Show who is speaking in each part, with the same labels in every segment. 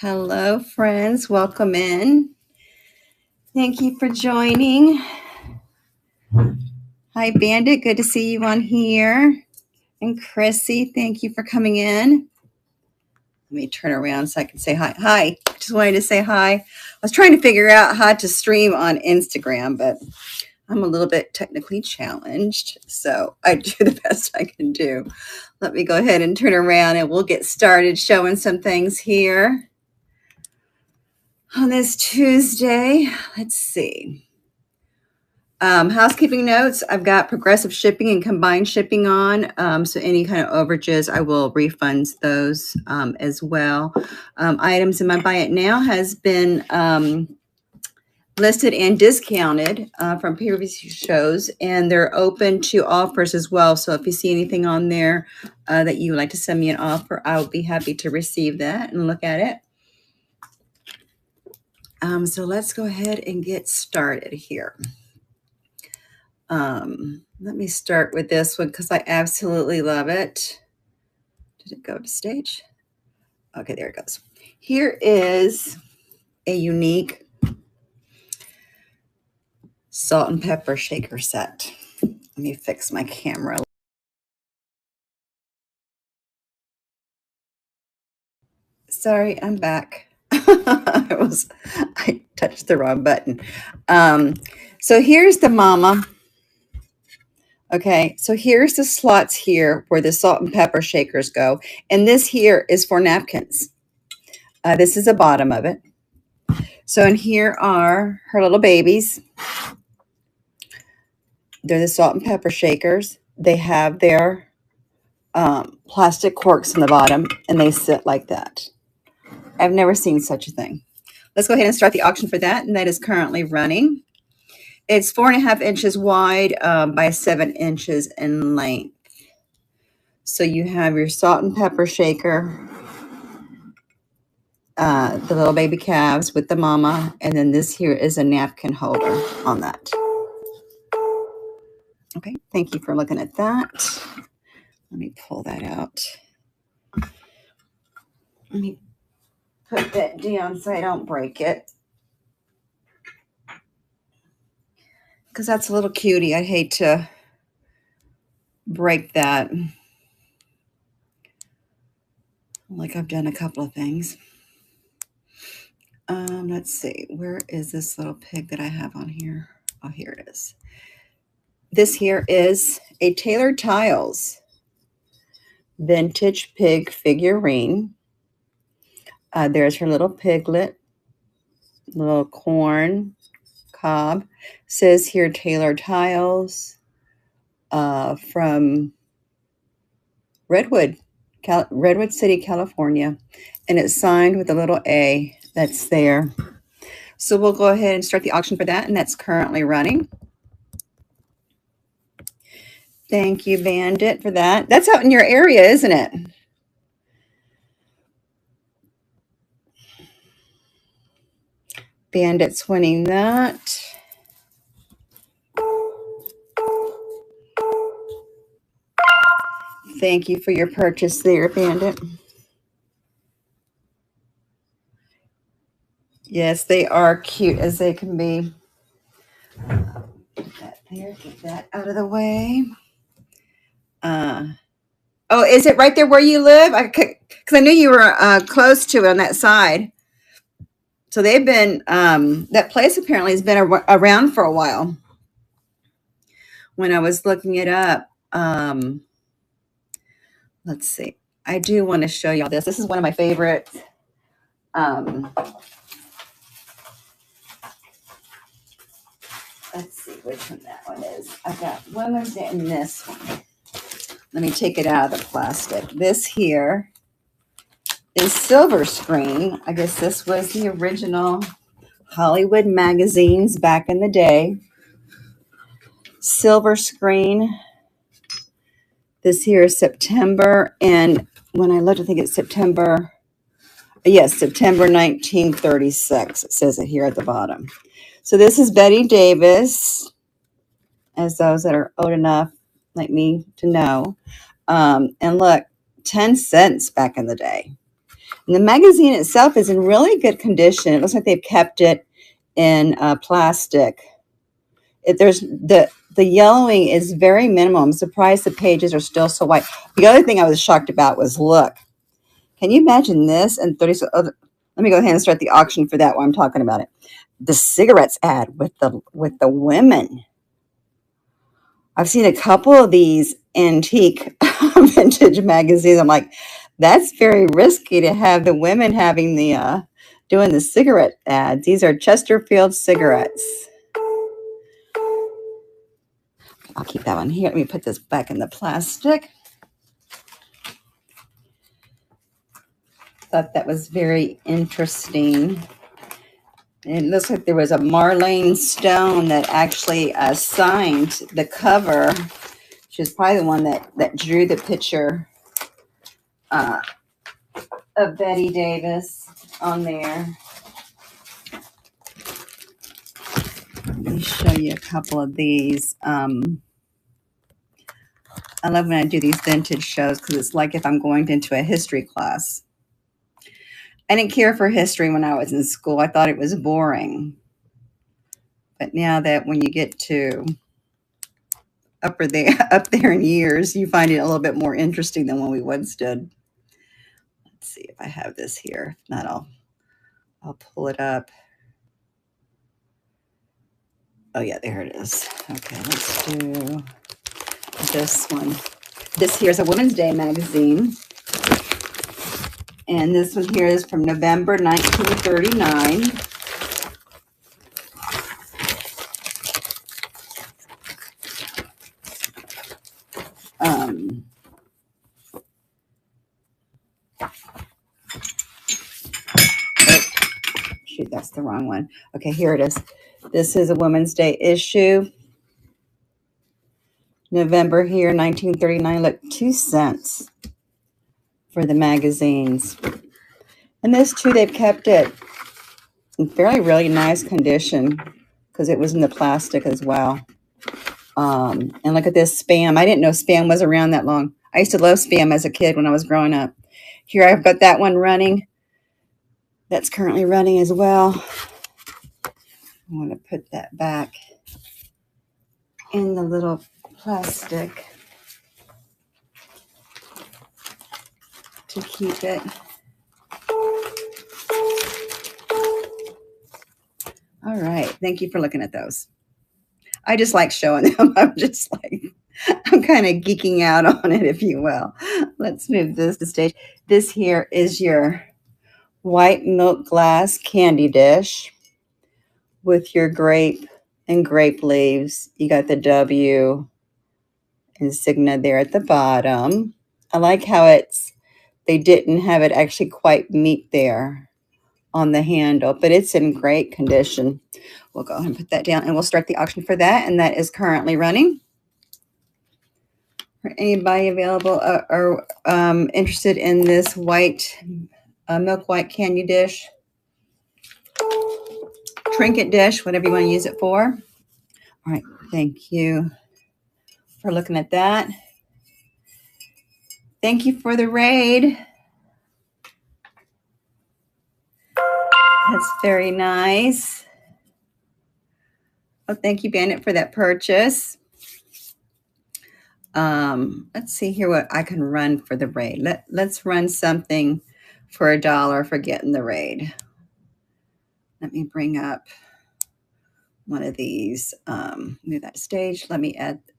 Speaker 1: Hello, friends. Welcome in. Thank you for joining. Hi, Bandit. Good to see you on here. And Chrissy, thank you for coming in. Let me turn around so I can say hi. Hi. Just wanted to say hi. I was trying to figure out how to stream on Instagram, but I'm a little bit technically challenged, so I do the best I can do. Let me go ahead and turn around and we'll get started showing some things here. On this Tuesday, let's see. Housekeeping notes, I've got progressive shipping and combined shipping on. So any kind of overages, I will refund those as well. Items in my Buy It Now has been listed and discounted from previous shows, and they're open to offers as well. So if you see anything on there that you would like to send me an offer, I will be happy to receive that and look at it. So let's go ahead and get started here. Let me start with this one because I absolutely love it. Did it go to stage? Okay, there it goes. Here is a unique salt and pepper shaker set. Let me fix my camera. Sorry, I'm back. I touched the wrong button. So here's the mama. Okay, so here's the slots here where the salt and pepper shakers go. And this here is for napkins. This is the bottom of it. So in here are her little babies. They're the salt and pepper shakers. They have their plastic corks in the bottom, and they sit like that. I've never seen such a thing. Let's go ahead and start the auction for that, and that is currently running. It's 4.5 inches wide by 7 inches in length. So you have your salt and pepper shaker, the little baby calves with the mama, and then this here is a napkin holder on that. Okay, thank you for looking at that. Let me pull that out. Let me put that down so I don't break it. Because that's a little cutie. I'd hate to break that. Like I've done a couple of things. Let's see. Where is this little pig that I have on here? Oh, here it is. This here is a Taylor Tiles vintage pig figurine. There's her little piglet, little corn cob. Says here Taylor Tiles from Redwood City, California. And it's signed with a little A that's there. So we'll go ahead and start the auction for that, and that's currently running. Thank you, Bandit, for that. That's out in your area, isn't it? Bandit's winning that. Thank you for your purchase there, Bandit. Yes, they are cute as they can be. Put that there, get that out of the way. Oh, is it right there where you live? Because I knew you were close to it on that side. So they've been, that place apparently has been around for a while. When I was looking it up, let's see. I do want to show y'all this. This is one of my favorites. Let's see which one that one is. I've got women's and this one. Let me take it out of the plastic. This here is Silver Screen. I guess this was the original Hollywood magazines back in the day. Silver Screen. This here is September, and when I looked, I think it's September. Yes, September 1936. It says it here at the bottom. So this is Betty Davis, as those that are old enough like me to know. And look, 10 cents back in the day. And the magazine itself is in really good condition. It looks like they've kept it in plastic. There's the yellowing is very minimal. I'm surprised the pages are still so white. The other thing I was shocked about was, look, can you imagine this? And 30. Let me go ahead and start the auction for that while I'm talking about it. The cigarettes ad with the women. I've seen a couple of these antique vintage magazines. I'm like, that's very risky to have the women having the doing the cigarette ads. These are Chesterfield cigarettes. I'll keep that one here. Let me put this back in the plastic. Thought that was very interesting. It looks like there was a Marlene Stone that actually signed the cover. She was probably the one that drew the picture of Betty Davis on there. Let me show you a couple of these. I love when I do these vintage shows because it's like if I'm going into a history class. I didn't care for history when I was in school. I thought it was boring. But now that when you get to up there in years, you find it a little bit more interesting than when we once did. Let's see if I have this here. If not, I'll pull it up. Oh yeah, there it is. Okay, let's do this one. This here is a Women's Day magazine. And this one here is from November 1939. Shoot, that's the wrong one. Okay, here it is. This is a Women's Day issue. November here, 1939. Look, 2 cents for the magazines. And this too, they've kept it in fairly really nice condition because it was in the plastic as well. And look at this Spam. I didn't know Spam was around that long. I used to love Spam as a kid when I was growing up. Here I've got that one running. That's currently running as well. I want to put that back in the little plastic to keep it. All right. Thank you for looking at those. I just like showing them. I'm kind of geeking out on it, if you will. Let's move this to stage. This here is your white milk glass candy dish with your grape and grape leaves. You got the W insignia there at the bottom. I like how they didn't have it actually quite meet there on the handle, but it's in great condition. We'll go ahead and put that down and we'll start the auction for that. And that is currently running. For anybody available or interested in this white milk white candy dish, trinket dish, whatever you want to use it for. All right, thank you for looking at that. Thank you for the raid. That's very nice. Oh, thank you, Bandit, for that purchase. Let's see here what I can run for the raid. Let's run something for $1 for getting the raid. Let me bring up one of these. Move that stage. Let me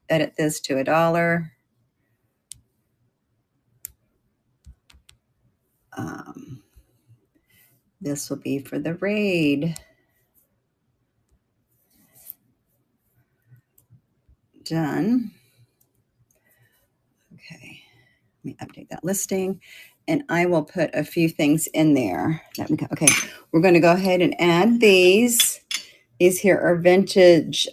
Speaker 1: edit this to $1. This will be for the raid. Done. Okay, let me update that listing. And I will put a few things in there. Okay, we're going to go ahead and add these. These here are vintage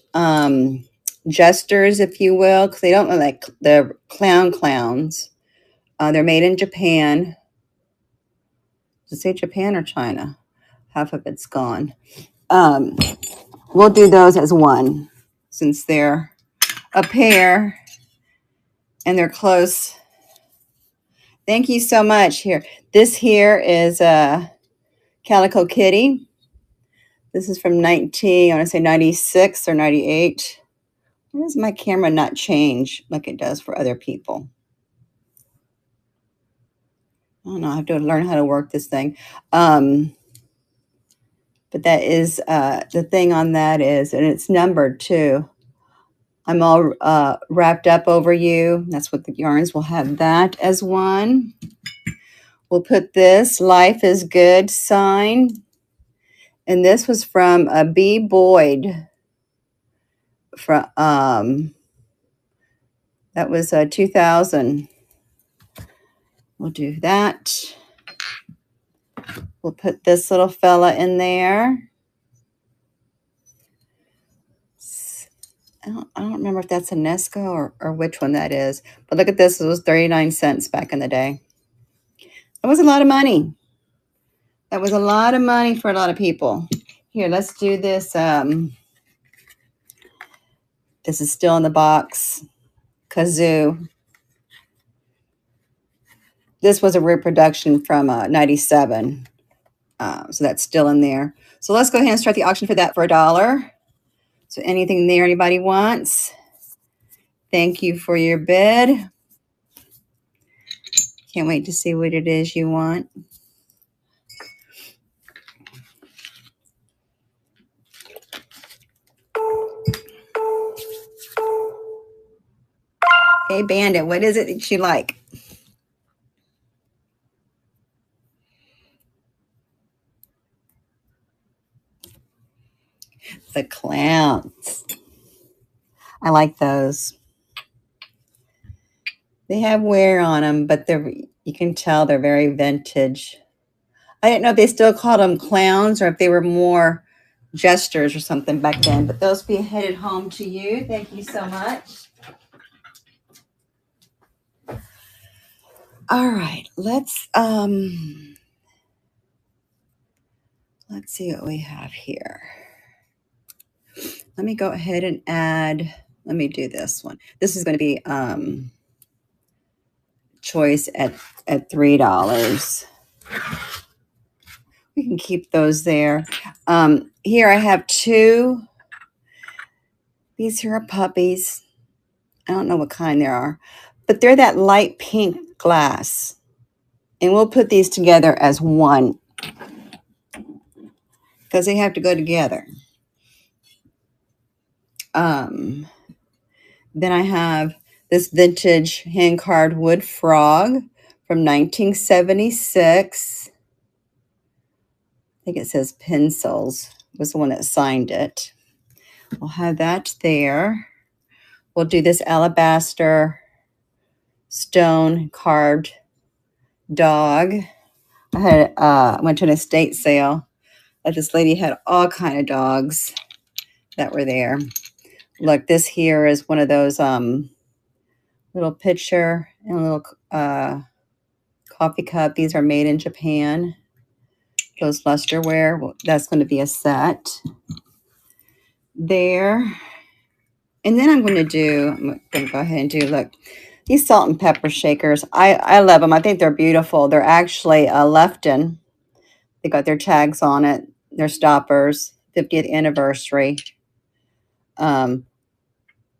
Speaker 1: jesters, if you will, because they don't look like the clowns. They're made in Japan. Does it say Japan or China? Half of it's gone. We'll do those as one since they're a pair and they're close. Thank you so much. Here, this here is a Calico Kitty. This is from I want to say 96 or 98. Why does my camera not change like it does for other people? I don't know. I have to learn how to work this thing. But that is the thing on that is, and it's numbered too. I'm all wrapped up over you. That's what the yarns will have that as one. We'll put this Life is Good sign. And this was from B. Boyd. From that was 2000. We'll do that. We'll put this little fella in there. I don't remember if that's a Nesco or which one that is. But look at this. It was 39 cents back in the day. That was a lot of money. That was a lot of money for a lot of people. Here, let's do this. This is still in the box. Kazoo. This was a reproduction from 97. So that's still in there. So let's go ahead and start the auction for that for $1. So anything there anybody wants? Thank you for your bid. Can't wait to see what it is you want. Hey, Bandit, what is it that you like? The clowns. I like those. They have wear on them, but you can tell they're very vintage. I didn't know if they still called them clowns or if they were more jesters or something back then, but those be headed home to you. Thank you so much. All right, let's see what we have here. Let me go ahead and add, let me do this one. This is going to be choice at $3. We can keep those there. Here I have two. These here are puppies. I don't know what kind they are, but they're that light pink glass. And we'll put these together as one because they have to go together. Then I have this vintage hand-carved wood frog from 1976. I think it says Pencils was the one that signed it. We'll have that there. We'll do this alabaster stone carved dog. I went to an estate sale. This lady had all kind of dogs that were there. Look, this here is one of those little pitcher and a little coffee cup. These are made in Japan. Those lusterware, well, that's going to be a set there. And then I'm going to go ahead and do, look, these salt and pepper shakers. I love them. I think they're beautiful. They're actually Lefton. They got their tags on it. They're stoppers, 50th anniversary.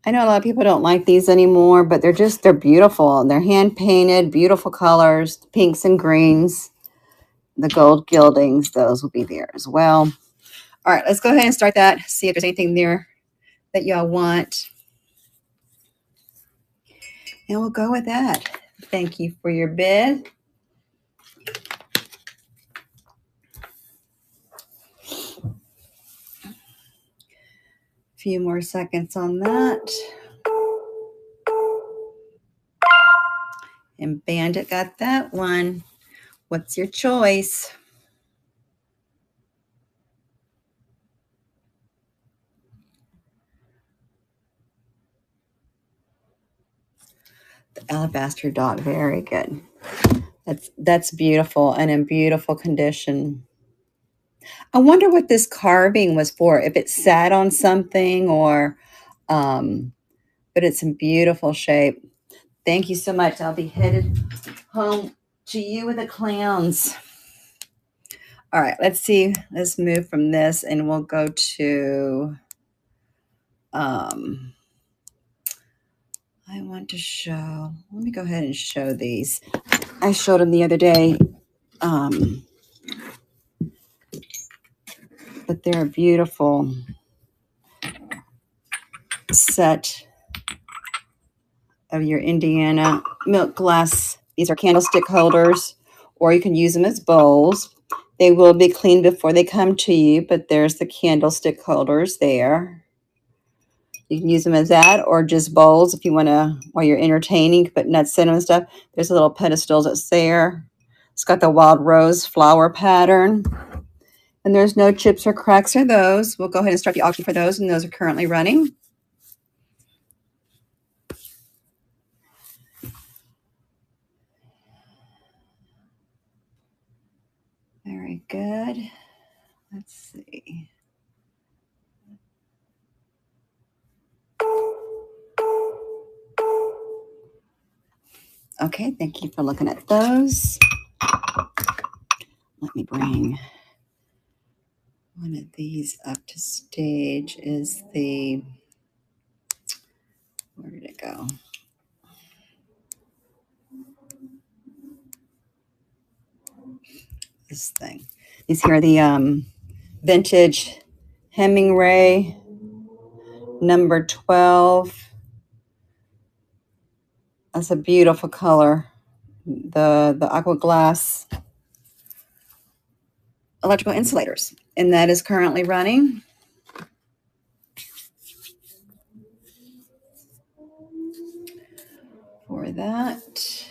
Speaker 1: I know a lot of people don't like these anymore, but they're beautiful. And they're hand painted, beautiful colors, pinks and greens. The gold gildings, those will be there as well. All right, let's go ahead and start that. See if there's anything there that y'all want. And we'll go with that. Thank you for your bid. A few more seconds on that. And Bandit got that one. What's your choice? The alabaster dog, very good. That's beautiful and in beautiful condition. I wonder what this carving was for, if it sat on something or, but it's in beautiful shape. Thank you so much. I'll be headed Home to you with the clowns. All right, let's see. Let's move from this and we'll go to, I want to show, let me go ahead and show these. I showed them the other day, but they're a beautiful set of your Indiana milk glass. These are candlestick holders, or you can use them as bowls. They will be cleaned before they come to you, but there's the candlestick holders there. You can use them as that or just bowls if you want to, while you're entertaining, put nuts in them and stuff. There's a little pedestal that's there. It's got the wild rose flower pattern. And there's no chips or cracks for those. We'll go ahead and start the auction for those, and those are currently running. Very good. Let's see. Okay, thank you for looking at those. Let me bring one of these up to stage. Is the, where did it go? This thing. These here are the vintage Hemingway number 12. That's a beautiful color. The aqua glass electrical insulators, and that is currently running. For that,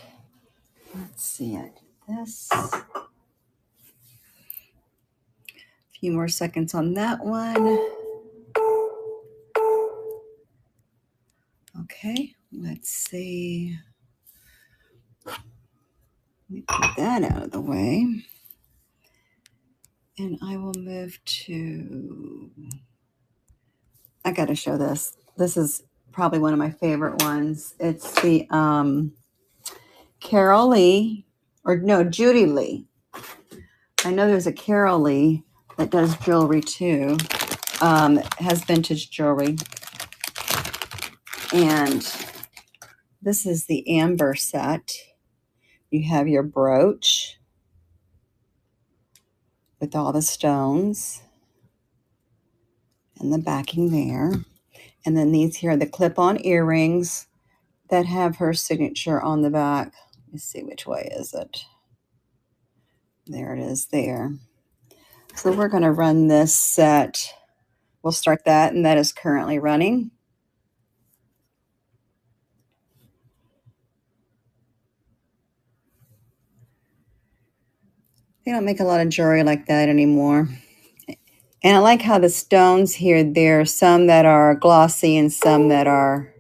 Speaker 1: let's see, I did this. A few more seconds on that one. Okay, let's see. Let me put that out of the way. And I will move to, I got to show this. This is probably one of my favorite ones. It's the Carol Lee, or no, Judy Lee. I know there's a Carol Lee that does jewelry too. Has vintage jewelry. And this is the amber set. You have your brooch with all the stones and the backing there. And then these here are the clip-on earrings that have her signature on the back. Let's see, which way is it? There it is there. So we're going to run this set. We'll start that, and that is currently running. They don't make a lot of jewelry like that anymore. And I like how the stones here, there are some that are glossy and some that are,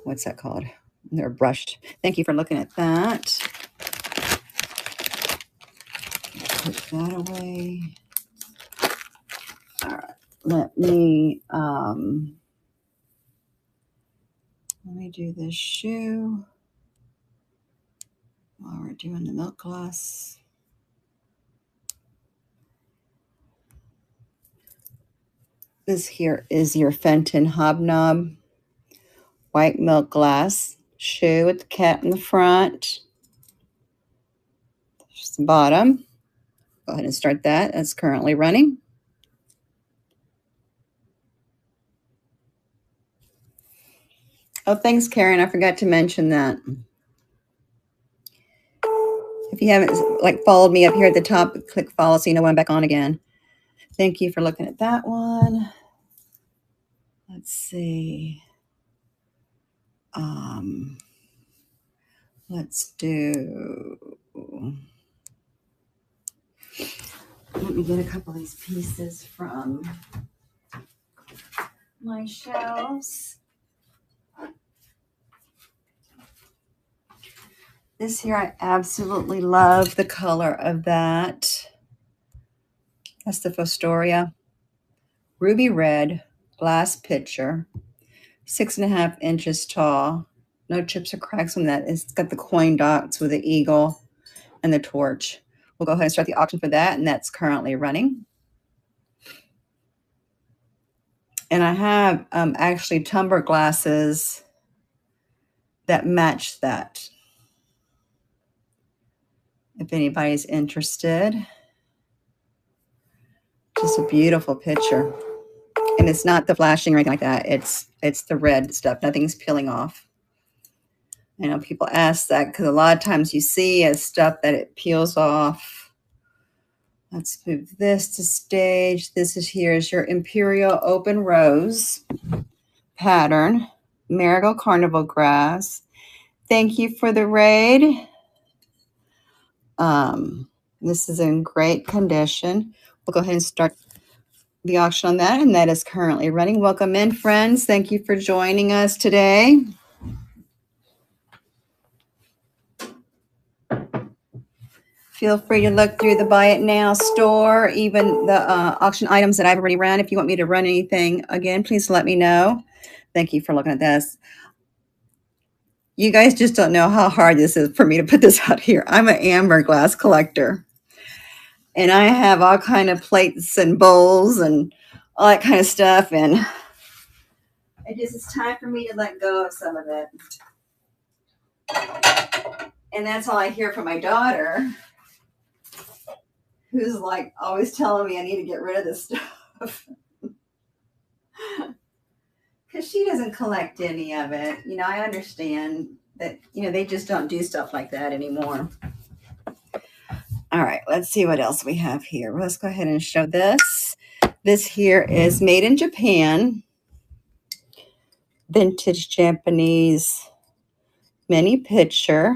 Speaker 1: what's that called? They're brushed. Thank you for looking at that. Put that away. All right, let me do this shoe while we're doing the milk glass. This here is your Fenton Hobnob white milk glass shoe with the cat in the front. There's the bottom. Go ahead and start that. That's currently running. Oh, thanks, Karen. I forgot to mention that. If you haven't followed me up here at the top, click follow so you know when I'm back on again. Thank you for looking at that one. Let's see. Let's do, let me get a couple of these pieces from my shelves. This here, I absolutely love the color of that. That's the Fostoria. Ruby red glass pitcher, 6.5 inches tall. No chips or cracks on that. It's got the coin dots with the eagle and the torch. We'll go ahead and start the auction for that, and that's currently running. And I have actually tumbler glasses that match that. If anybody's interested. Just a beautiful picture. And it's not the flashing or anything like that. It's the red stuff. Nothing's peeling off. I know people ask that because a lot of times you see as stuff that it peels off. Let's move this to stage. This is here is your Imperial Open Rose pattern. Marigold Carnival Grass. Thank you for the raid. This is in great condition. We'll go ahead and start the auction on that, and that is currently running. Welcome in, friends. Thank you for joining us today. Feel free to look through the Buy It Now store, even the auction items that I've already run. If you want me to run anything again, please let me know. Thank you for looking at this. You guys just don't know how hard this is for me to put this out here. I'm an amber glass collector, and I have all kind of plates and bowls and all that kind of stuff, and it's time for me to let go of some of it. And that's all I hear from my daughter, who's like always telling me I need to get rid of this stuff. Because she doesn't collect any of it. You know, I understand that, you know, they just don't do stuff like that anymore. All right, let's see what else we have here. Let's go ahead and show this. This here is made in Japan. Vintage Japanese mini pitcher.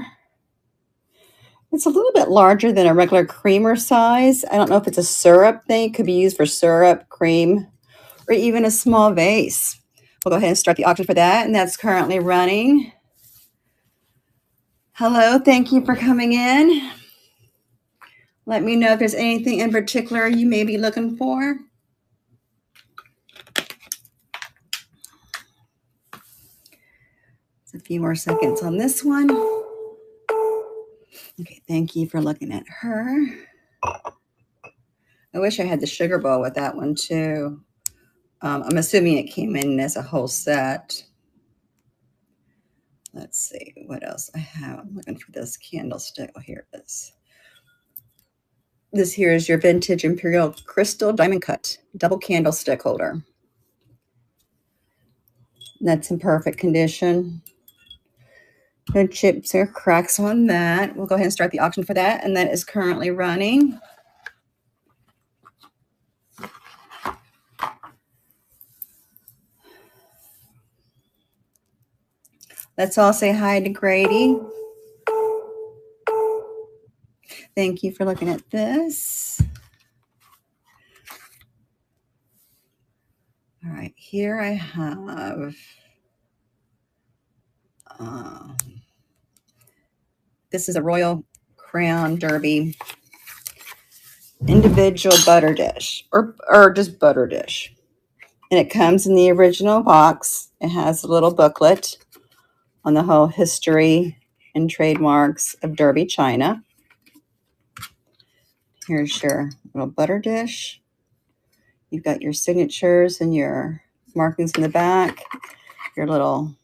Speaker 1: It's a little bit larger than a regular creamer size. I don't know if it's a syrup thing. It could be used for syrup, cream, or even a small vase. We'll go ahead and start the auction for that, and that's currently running. Hello, thank you for coming in. Let me know if there's anything in particular you may be looking for. It's a few more seconds on this one. Okay, thank you for looking at her. I wish I had the sugar bowl with that one too. I'm assuming it came in as a whole set. Let's see what else I have. I'm looking for this candlestick. Oh, here it is. This here is your vintage Imperial Crystal Diamond Cut double candlestick holder. That's in perfect condition. No chips or cracks on that. We'll go ahead and start the auction for that, and that is currently running. Let's all say hi to Grady. Thank you for looking at this. All right, here I have this is a Royal Crown Derby individual butter dish, or just butter dish. And it comes in the original box. It has a little booklet on the whole history and trademarks of Derby China. Here's your little butter dish. You've got your signatures and your markings in the back, your little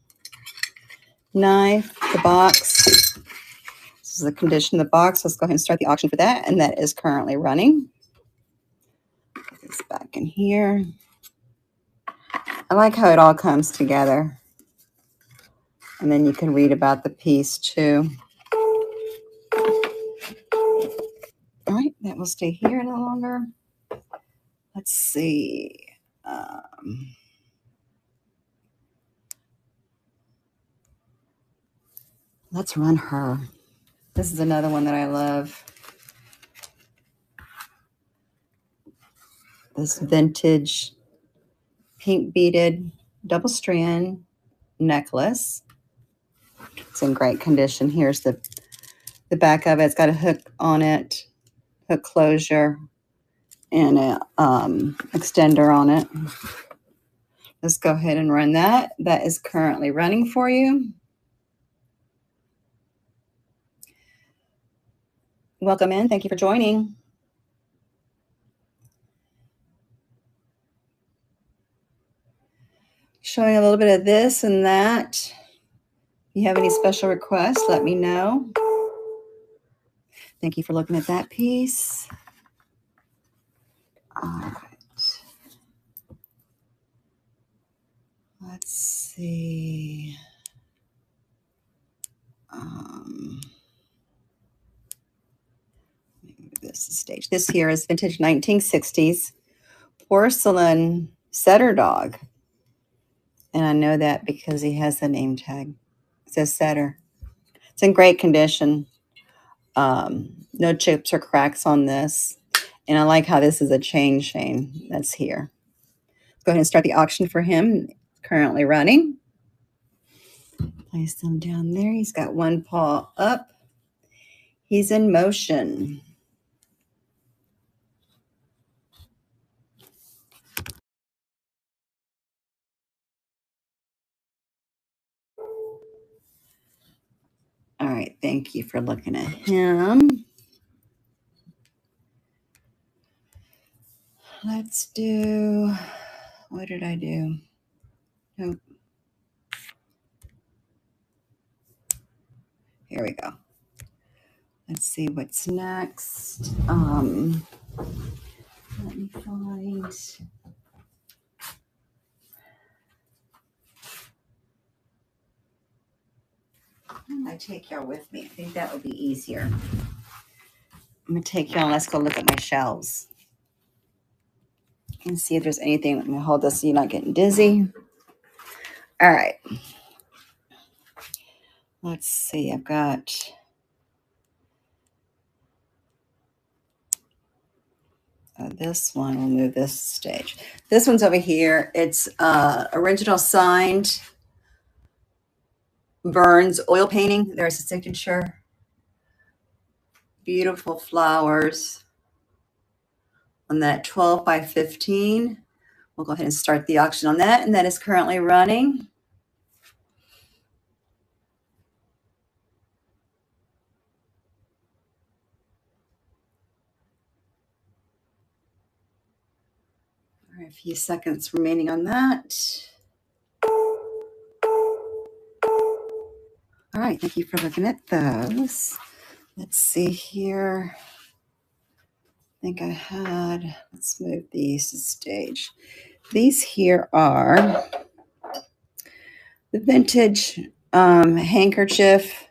Speaker 1: knife, the box. This is the condition of the box. Let's go ahead and start the auction for that, and that is currently running. Put this back in here. I like how it all comes together. And then you can read about the piece too. All right, that will stay here no longer. Let's see. Let's run her. This is another one that I love. This vintage pink beaded double strand necklace. It's in great condition. Here's the back of it. It's got a hook on it, hook closure, and a extender on it. Let's go ahead and run that. That is currently running for you. Welcome in. Thank you for joining. Showing a little bit of this and that. If you have any special requests, let me know. Thank you for looking at that piece. All right. Let's see. This is stage. This here is vintage 1960s porcelain setter dog. And I know that because he has the name tag. It says setter. It's in great condition. No chips or cracks on this. And I like how this is a chain that's here. Go ahead and start the auction for him. Currently running. Place him down there. He's got one paw up. He's in motion. All right, thank you for looking at him. Let's do, what did I do? Nope. Here we go. Let's see what's next. Let me find. I take y'all with me. I think that would be easier. I'm gonna take y'all and let's go look at my shelves and see if there's anything. Let me hold this so you're not getting dizzy. All right. Let's see. I've got this one. We'll move this stage. This one's over here. It's original signed Burns oil painting. There's a signature. Beautiful flowers on that 12 by 15. We'll go ahead and start the auction on that, and that is currently running. All right, a few seconds remaining on that. All right, thank you for looking at those. Let's see here. I think I had, let's move these to stage. These here are the vintage handkerchief,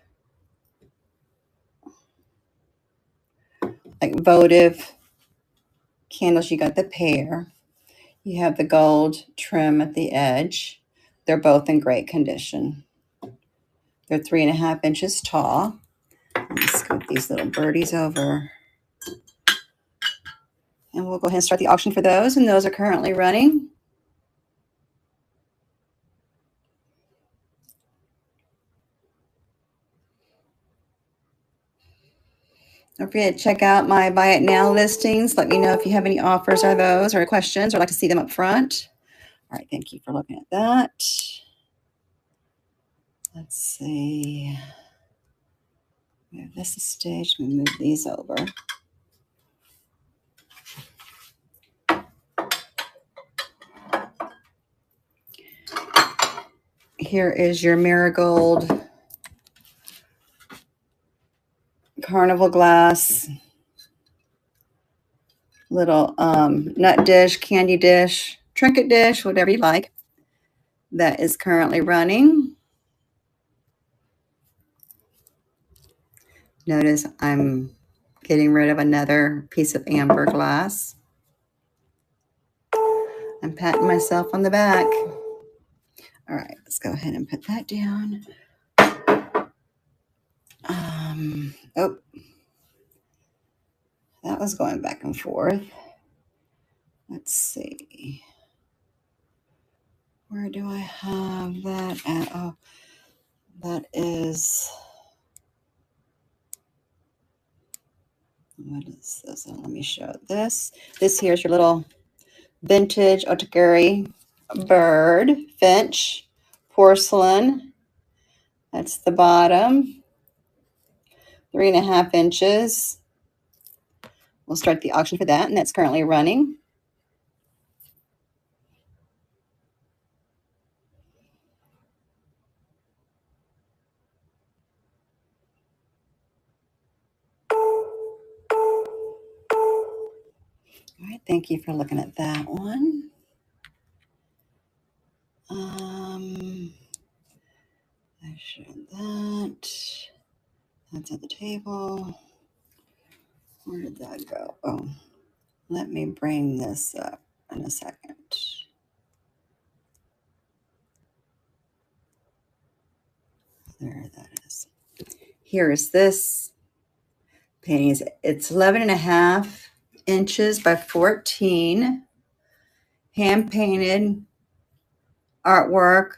Speaker 1: like votive candles. You got the pair. You have the gold trim at the edge. They're both in great condition. They're 3.5 inches tall. Let me scoop these little birdies over. And we'll go ahead and start the auction for those. And those are currently running. Don't forget to check out my Buy It Now listings. Let me know if you have any offers or those or questions or like to see them up front. All right, thank you for looking at that. Let's see. Move this stage. We move these over. Here is your marigold carnival glass, little nut dish, candy dish, trinket dish, whatever you like. That is currently running. Notice I'm getting rid of another piece of amber glass. I'm patting myself on the back. All right, let's go ahead and put that down. Oh, that was going back and forth. Let's see. Where do I have that at? Oh, that is, what is this? Let me show this. This here is your little vintage Otakari bird, finch, porcelain. That's the bottom. 3.5 inches. We'll start the auction for that, and that's currently running. All right, thank you for looking at that one. I showed that. That's at the table. Where did that go? Oh, let me bring this up in a second. There that is. Here is this painting. It's 11.5 inches by 14. Hand painted artwork.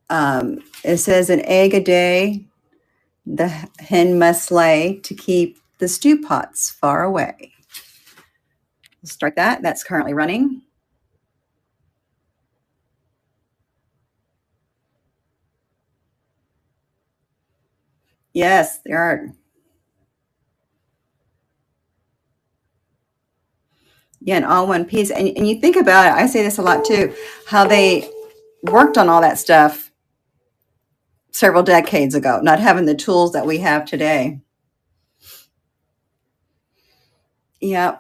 Speaker 1: It says an egg a day the hen must lay to keep the stew pots far away. We'll start that. That's currently running. Yes, there are. Yeah, in all one piece. And you think about it, I say this a lot too, how they worked on all that stuff several decades ago, not having the tools that we have today. Yeah.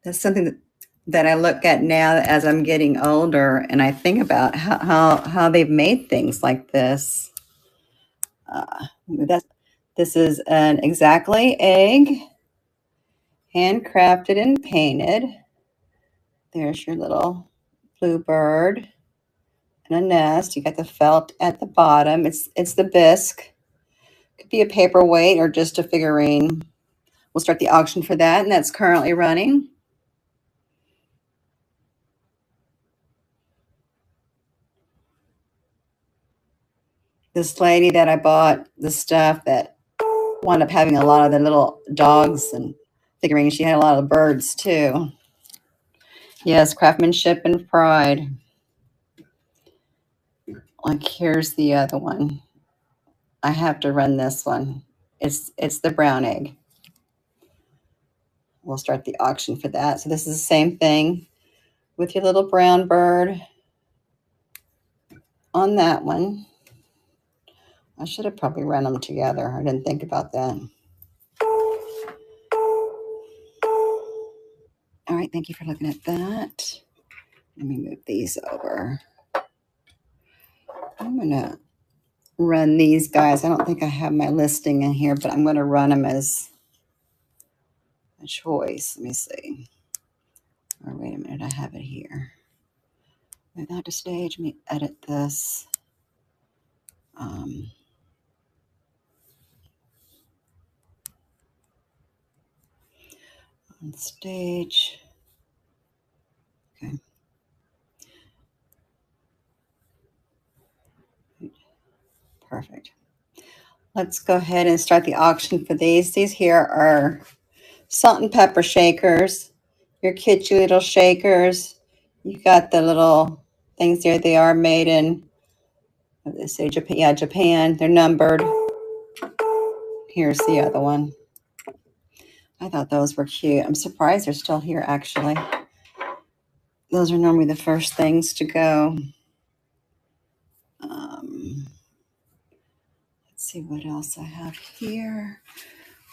Speaker 1: That's something that I look at now as I'm getting older, and I think about how they've made things like this. This is an exactly egg, handcrafted and painted. There's your little bluebird and a nest. You got the felt at the bottom. It's the bisque. Could be a paperweight or just a figurine. We'll start the auction for that, and that's currently running. This lady that I bought the stuff that wound up having a lot of the little dogs and figurines. She had a lot of birds too. Yes, craftsmanship and pride. Like here's the other one. I have to run this one. It's the brown egg. We'll start the auction for that. So this is the same thing with your little brown bird on that one. I should have probably run them together. I didn't think about that. All right, thank you for looking at that. Let me move these over. I'm gonna run these guys. I don't think I have my listing in here, but I'm gonna run them as a choice. Let me see. Or wait a minute, I have it here. Without a stage, let me edit this. On stage. Okay. Perfect. Let's go ahead and start the auction for these. These here are salt and pepper shakers. Your kitschy little shakers. You got the little things there. They are made in, what did they say, Japan? Yeah, Japan. They're numbered. Here's the other one. I thought those were cute. I'm surprised they're still here, actually. Those are normally the first things to go. Let's see what else I have here.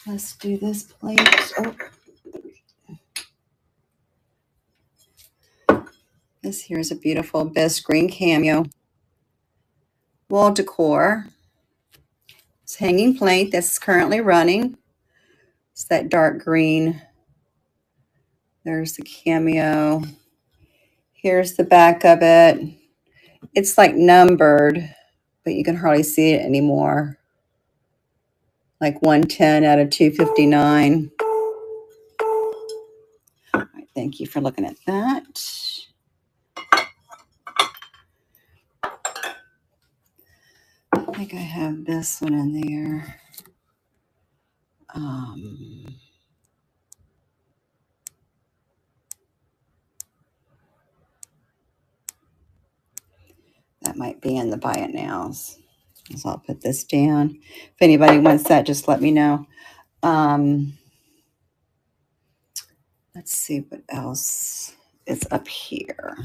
Speaker 1: Let's do this plate. Oh. This here is a beautiful bisque green cameo. Wall decor. It's hanging plate that's currently running. It's that dark green. There's the cameo. Here's the back of it. It's like numbered, but you can hardly see it anymore. Like 110 out of 259. All right, thank you for looking at that. I think I have this one in there. That might be in the buy it nows. So I'll put this down. If anybody wants that, just let me know. Let's see what else is up here.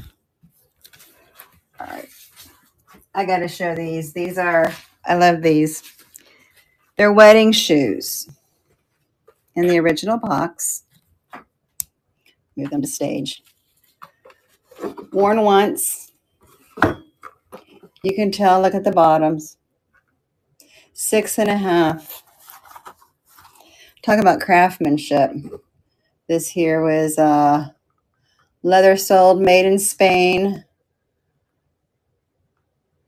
Speaker 1: All right. I got to show these. I love these. They're wedding shoes in the original box. Move them to stage. Worn once. You can tell, look at the bottoms. 6.5. Talk about craftsmanship. This here was leather soled, made in Spain.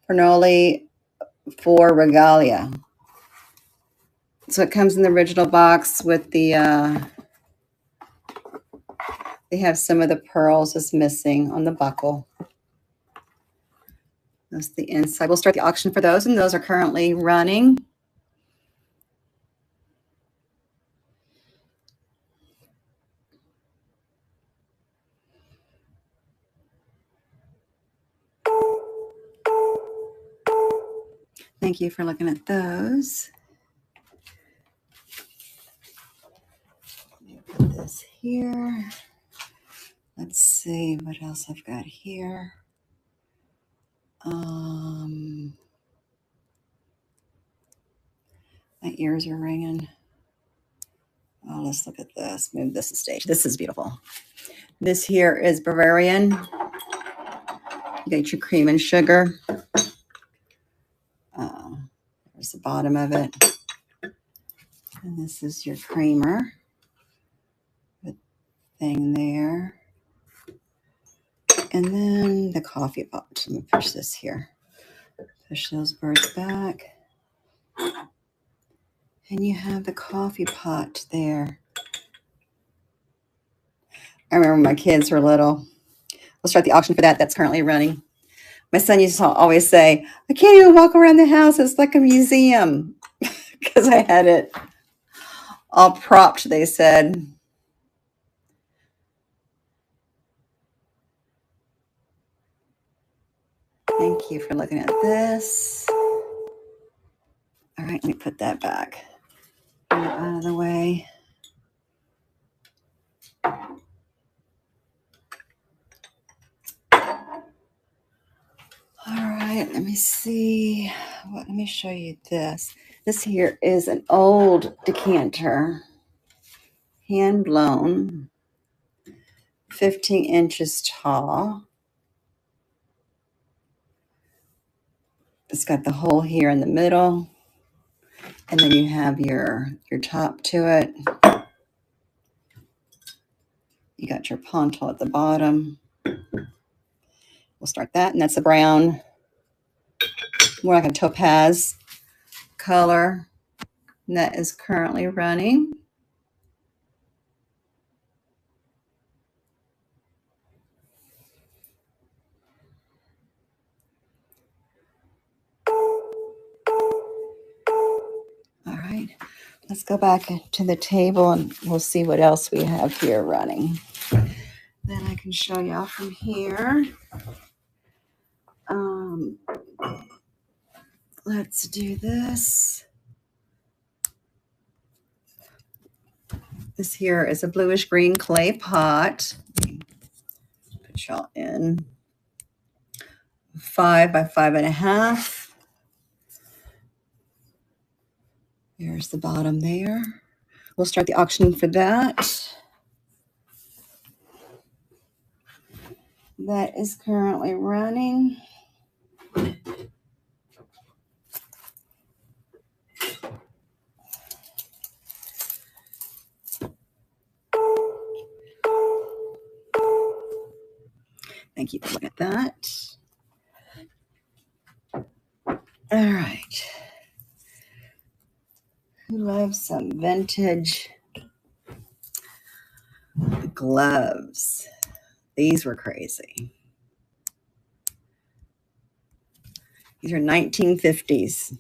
Speaker 1: Pernoli for Regalia. So it comes in the original box with the, they have some of the pearls is missing on the buckle. That's the inside. We'll start the auction for those, and those are currently running. Thank you for looking at those. Put this here. Let's see what else I've got here. My ears are ringing. Oh, let's look at this. Move this to stage. This is beautiful. This here is Bavarian. You get your cream and sugar. There's the bottom of it. And this is your creamer. The thing there. And then the coffee pot. Let me push this here. Push those birds back. And you have the coffee pot there. I remember when my kids were little. We'll start the auction for that. That's currently running. My son used to always say, I can't even walk around the house. It's like a museum. Because I had it all propped, they said. Thank you for looking at this. All right, let me put that back. Get it out of the way. All right, let me see. Let me show you this. This here is an old decanter, hand blown, 15 inches tall. It's got the hole here in the middle, and then you have your top to it. You got your pontal at the bottom. We'll start that, and that's a brown, more like a topaz color. And that is currently running. All right, let's go back to the table and we'll see what else we have here running. Then I can show y'all from here. Let's do this. This here is a bluish green clay pot. Put y'all in 5 by 5.5. There's the bottom there. We'll start the auction for that. That is currently running. Thank you for looking at that. All right. Who loves some vintage gloves? These were crazy. These are 1950s.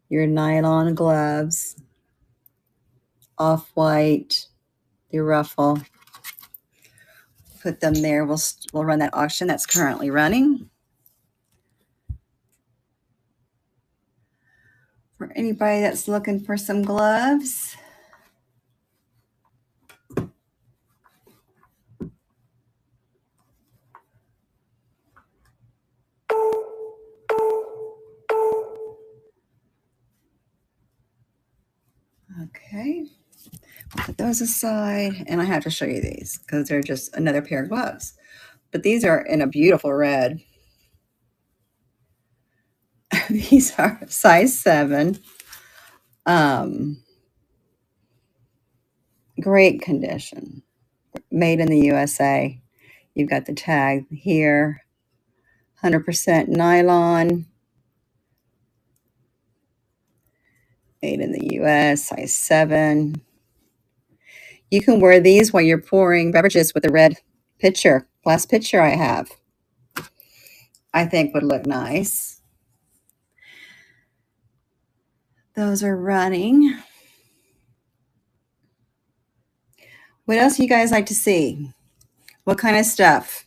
Speaker 1: Your nylon gloves, off-white, the ruffle. Put them there. We'll run that auction. That's currently running. For anybody that's looking for some gloves. Okay, put those aside, and I have to show you these because they're just another pair of gloves. But these are in a beautiful red. These are size 7. Great condition. Made in the USA. You've got the tag here. 100% nylon. Made in the US, size 7. You can wear these while you're pouring beverages with the red pitcher, glass pitcher I have. I think would look nice. Those are running. What else do you guys like to see? What kind of stuff?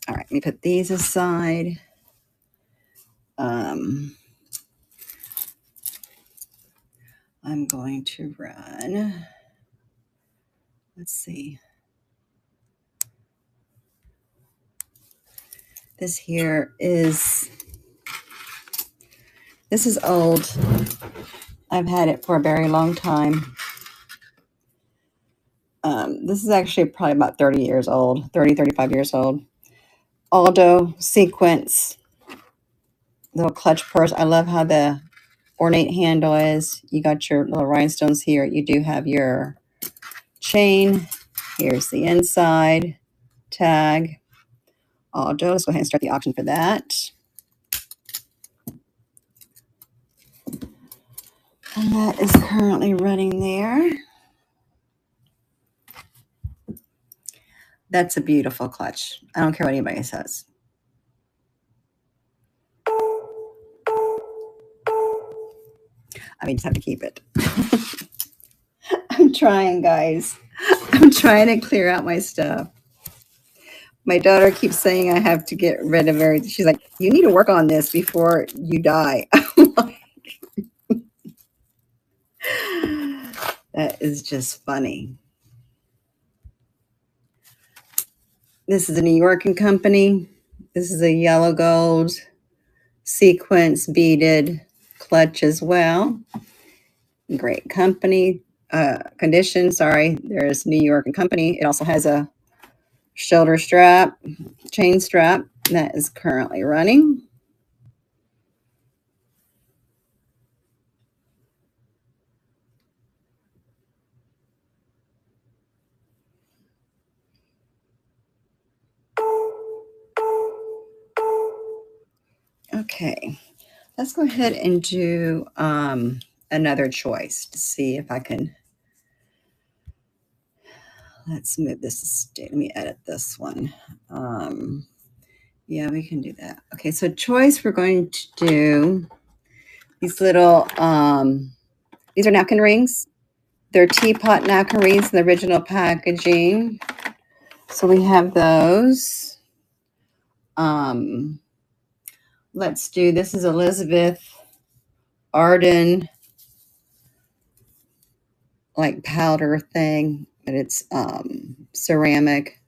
Speaker 1: All right, let me put these aside. I'm going to run. Let's see. This is old. I've had it for a very long time. This is actually probably about 30 years old, 30, 35 years old. Aldo sequence, little clutch purse. I love how the ornate handle is. You got your little rhinestones here. You do have your chain. Here's the inside tag. Aldo. Let's go ahead and start the auction for that. And that is currently running there. That's a beautiful clutch. I don't care what anybody says. I just have to keep it. I'm trying, guys. I'm trying to clear out my stuff. My daughter keeps saying I have to get rid of everything. She's like, you need to work on this before you die. That is just funny. This is a New York & Company. This is a yellow gold sequence beaded clutch as well. Great company. Condition, sorry. There's New York & Company. It also has a shoulder strap, chain strap that is currently running. Okay, let's go ahead and do another choice to see if I can. Let's move this. Let me edit this one. Yeah, we can do that. Okay, so choice, we're going to do these little, these are napkin rings. They're teapot napkin rings in the original packaging. So we have those. Let's do, this is Elizabeth Arden, like powder thing, but it's ceramic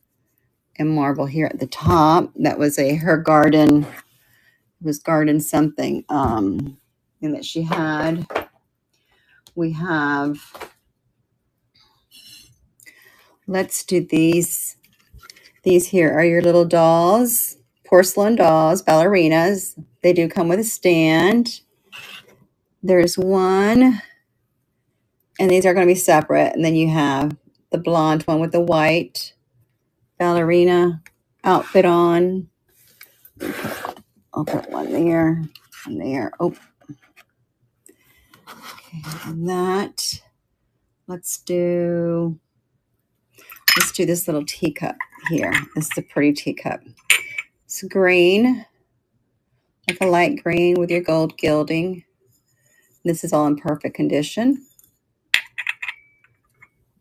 Speaker 1: and marble here at the top. That was her garden, it was garden something and that she had. We have, let's do these. These here are your little dolls, porcelain dolls, ballerinas. They do come with a stand. There's one, and these are going to be separate. And then you have the blonde one with the white ballerina outfit on. I'll put one there, one there. Oh, okay, and that. Let's do this little teacup here. This is a pretty teacup. It's green, like a light green with your gold gilding. This is all in perfect condition.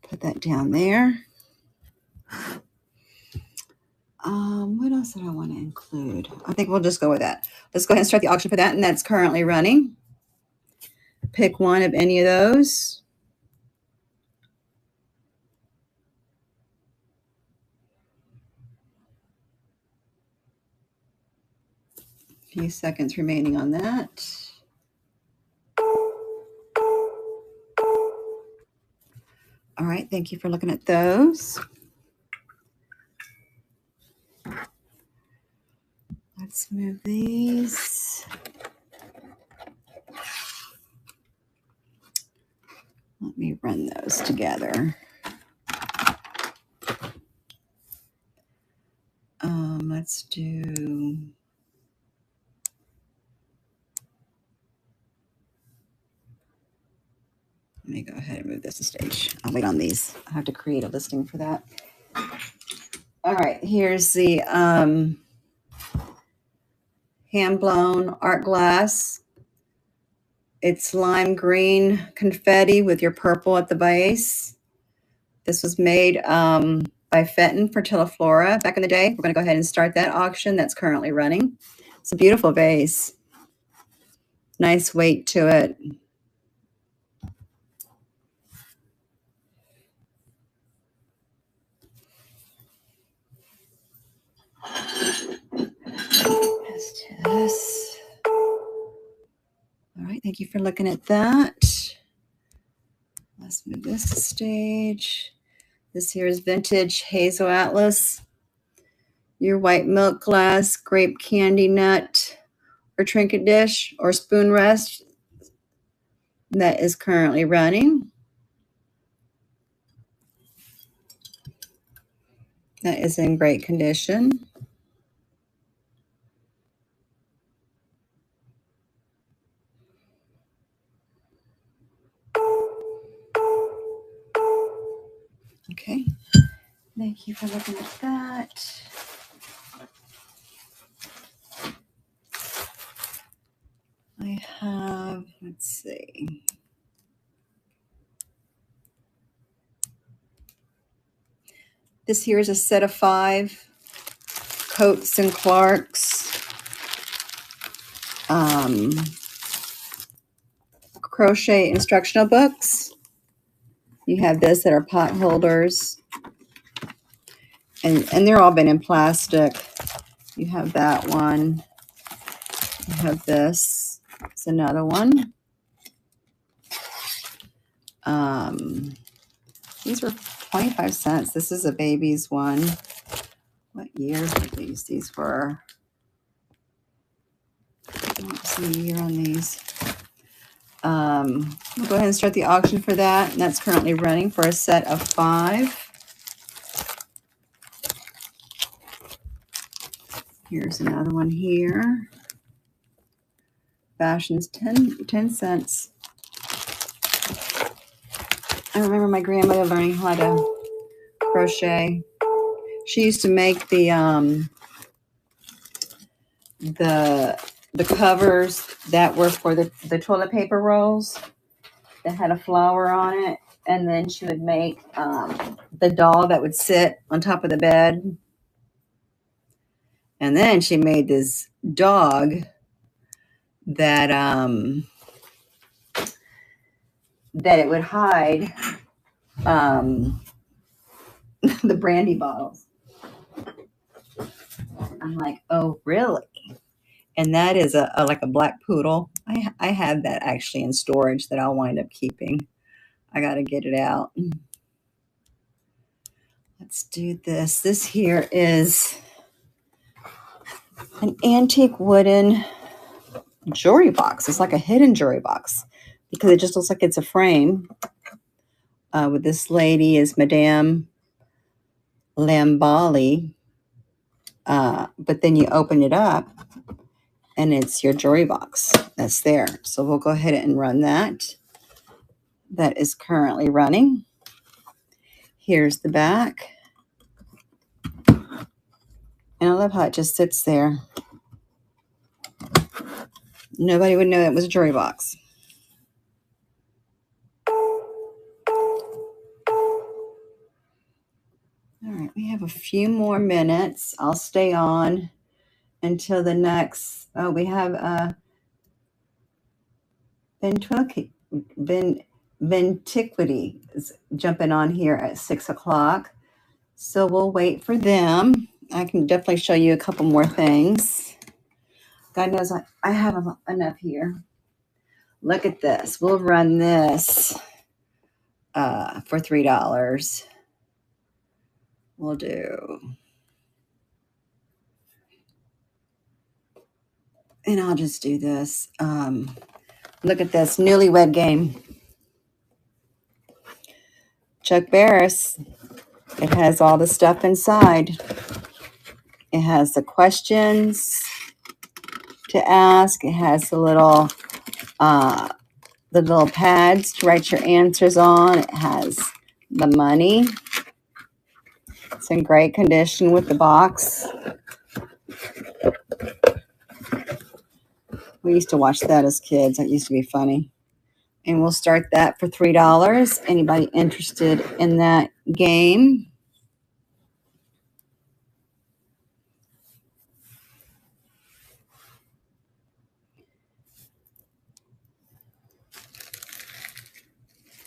Speaker 1: Put that down there. What else did I want to include? I think we'll just go with that. Let's go ahead and start the auction for that, and that's currently running. Pick one of any of those. A few seconds remaining on that. All right, thank you for looking at those. Let's move these. Let me run those together. Let's do. Let me go ahead and move this to stage. I'll wait on these. I have to create a listing for that. All right, here's the hand-blown art glass. It's lime green confetti with your purple at the base. This was made by Fenton for Teleflora back in the day. We're going to go ahead and start that auction. That's currently running. It's a beautiful vase. Nice weight to it. Let's do this. All right, thank you for looking at that. Let's move this to stage. This here is vintage Hazel Atlas. Your white milk glass, grape candy nut, or trinket dish, or spoon rest. That is currently running. That is in great condition. Okay, thank you for looking at that. I have, let's see. This here is a set of 5 Coats and Clarks crochet instructional books. You have this that are pot holders, and they're all been in plastic. You have that one. You have this. It's another one. These were 25 cents. This is a baby's one. What year were these? These were, I don't see a year on these. We'll go ahead and start the auction for that. And that's currently running for a set of 5. Here's another one here. Fashion's 10 cents. I remember my grandmother learning how to crochet. She used to make the covers that were for the toilet paper rolls that had a flower on it, and then she would make the doll that would sit on top of the bed, and then she made this dog that that it would hide the brandy bottles. I'm like, oh, really? And that is like a black poodle. I have that actually in storage that I'll wind up keeping. I got to get it out. Let's do this. This here is an antique wooden jewelry box. It's like a hidden jewelry box because it just looks like it's a frame. With this lady is Madame Lamballe. But then you open it up and it's your jewelry box that's there. So we'll go ahead and run that. That is currently running. Here's the back. And I love how it just sits there. Nobody would know that was a jewelry box. All right, we have a few more minutes. I'll stay on until the next. Oh, we have Ventiquity is jumping on here at 6 o'clock. So we'll wait for them. I can definitely show you a couple more things. God knows I have enough here. Look at this. We'll run this for $3. We'll do. And I'll just do this. Look at this Newlywed Game. Chuck Barris. It has all the stuff inside. It has the questions to ask. It has the little pads to write your answers on. It has the money. It's in great condition with the box. We used to watch that as kids. That used to be funny. And we'll start that for $3. Anybody interested in that game?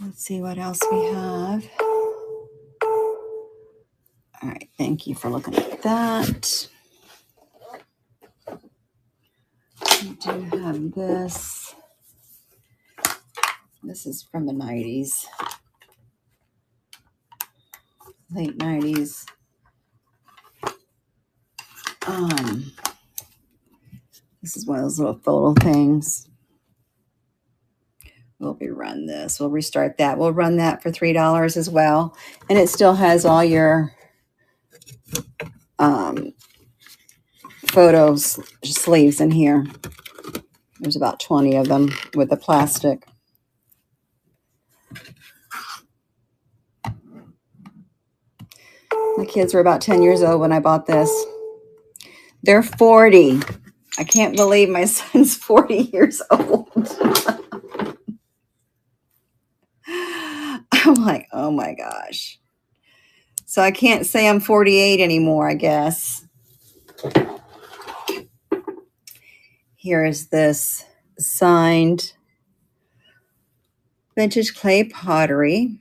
Speaker 1: Let's see what else we have. All right, thank you for looking at that. We do have this. This is from the 90s. Late 90s. This is one of those little photo things. We'll rerun this. We'll restart that. We'll run that for $3 as well. And it still has all your photo sleeves in here. There's about 20 of them with the plastic. My kids were about 10 years old when I bought this. They're 40. I can't believe my son's 40 years old. I'm like, oh my gosh. So I can't say I'm 48 anymore, I guess. Here is this signed vintage clay pottery.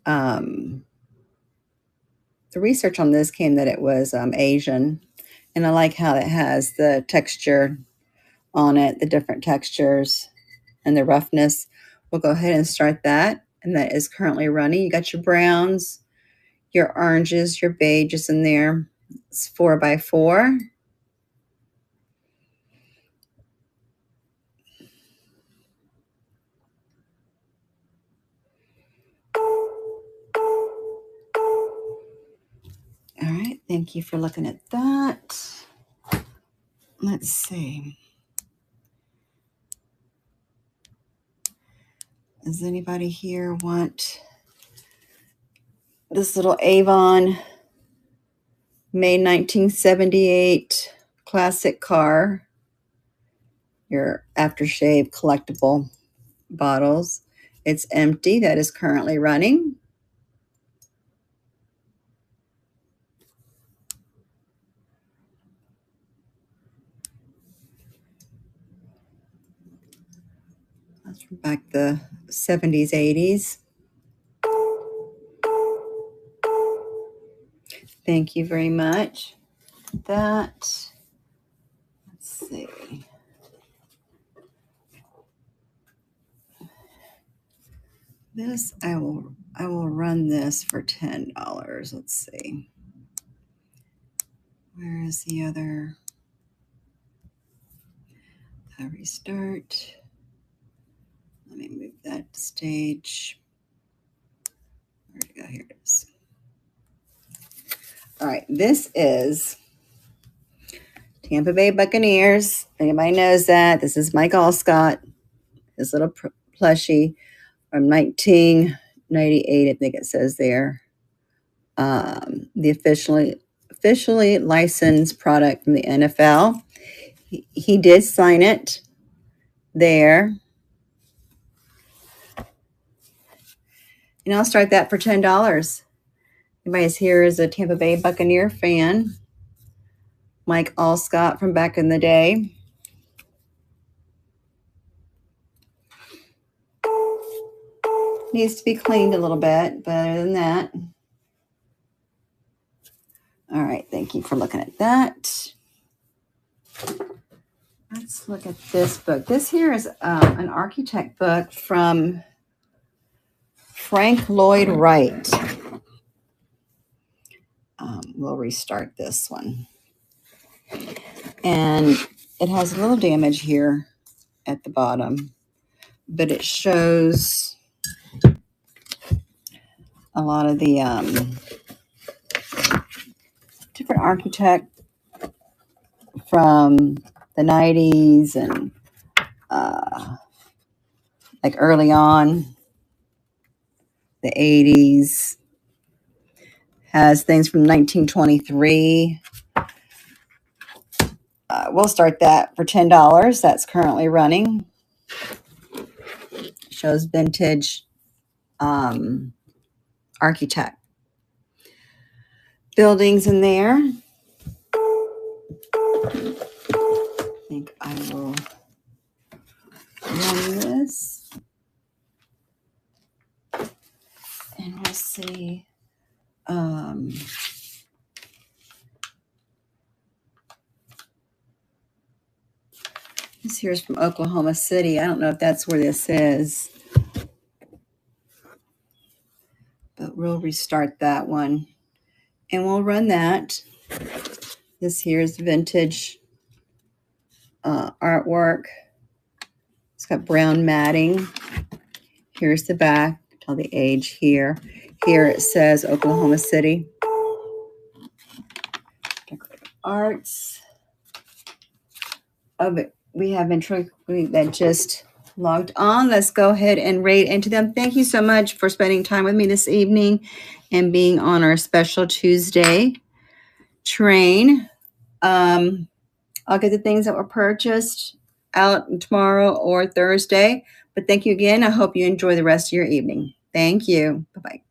Speaker 1: The research on this came that it was Asian. And I like how it has the texture on it, the different textures and the roughness. We'll go ahead and start that. And that is currently running. You got your browns, your oranges, your beiges in there. It's 4x4. All right, thank you for looking at that. Let's see. Does anybody here want this little Avon May 1978 classic car? Your aftershave collectible bottles. It's empty. That is currently running. That's from back the 70s, 80s. Thank you very much. That, let's see. This, I will run this for $10. Let's see. Where is the other? I restart. Let me move that to stage. Where'd it go? Here it is. All right, this is Tampa Bay Buccaneers. Anybody knows that. This is Mike Allscott, his little plushie from 1998, I think it says there. The officially licensed product from the NFL. He did sign it there. And I'll start that for $10. Anybody's here is a Tampa Bay Buccaneer fan. Mike Alscott from back in the day. Needs to be cleaned a little bit, but other than that. All right, thank you for looking at that. Let's look at this book. This here is an architect book from Frank Lloyd Wright. We'll restart this one. And it has a little damage here at the bottom, but it shows a lot of the different architect from the 90s and like early on, the 80s. Has things from 1923. We'll start that for $10. That's currently running. Shows vintage architect buildings in there. I think I will run this. And we'll see. This here is from Oklahoma City. I don't know if that's where this is, but we'll restart that one and we'll run that. This here is vintage artwork. It's got brown matting. Here's the back. Tell the age here. Here it says Oklahoma City. Decorative arts. Oh, but we have ventriloquy that just logged on. Let's go ahead and rate into them. Thank you so much for spending time with me this evening and being on our special Tuesday train. I'll get the things that were purchased out tomorrow or Thursday. But thank you again. I hope you enjoy the rest of your evening. Thank you. Bye-bye.